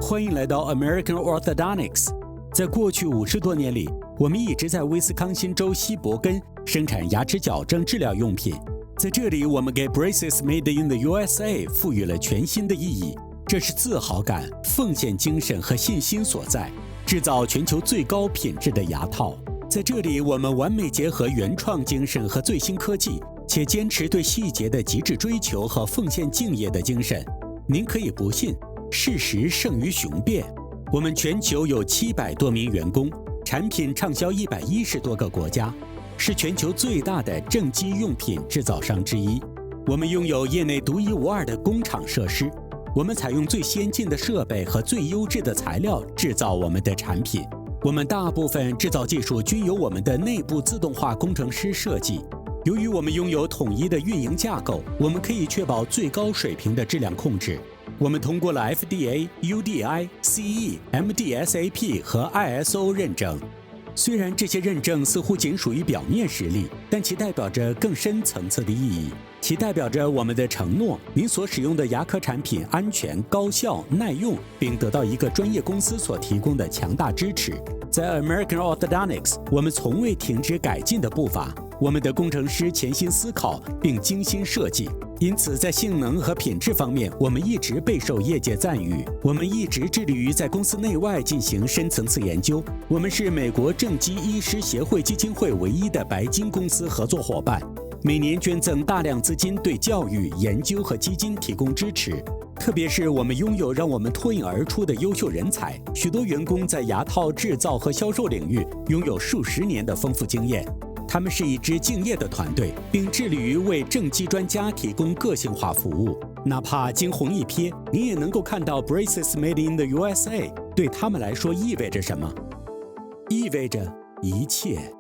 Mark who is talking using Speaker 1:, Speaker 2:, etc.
Speaker 1: 欢迎来到 American Orthodontics。在过去50多年里，我们一直在威斯康星州西伯根生产牙齿矫正治疗用品。在这里，我们给 Braces Made in the USA 赋予了全新的意义。这是自豪感、奉献精神和信心所在，制造全球最高品质的牙套。在这里，我们完美结合原创精神和最新科技，且坚持对细节的极致追求和奉献敬业的精神。您可以不信，事实胜于雄辩。我们全球有700多名员工，产品畅销110多个国家，是全球最大的正畸用品制造商之一。我们拥有业内独一无二的工厂设施，我们采用最先进的设备和最优质的材料制造我们的产品。我们大部分制造技术均由我们的内部自动化工程师设计。由于我们拥有统一的运营架构，我们可以确保最高水平的质量控制。我们通过了 FDA、UDI、CE、MDSAP 和 ISO 认证。虽然这些认证似乎仅属于表面实力，但其代表着更深层次的意义。其代表着我们的承诺：您所使用的牙科产品安全、高效、耐用，并得到一个专业公司所提供的强大支持。在 American Orthodontics， 我们从未停止改进的步伐。我们的工程师潜心思考并精心设计，因此在性能和品质方面，我们一直备受业界赞誉。我们一直致力于在公司内外进行深层次研究。我们是美国正畸医师协会基金会唯一的白金公司合作伙伴，每年捐赠大量资金对教育、研究和基金提供支持。特别是我们拥有让我们脱颖而出的优秀人才，许多员工在牙套制造和销售领域拥有数十年的丰富经验。他们是一支敬业的团队，并致力于为正畸专家提供个性化服务。哪怕惊鸿一瞥，你也能够看到 Braces Made in the USA 对他们来说意味着什么？意味着一切。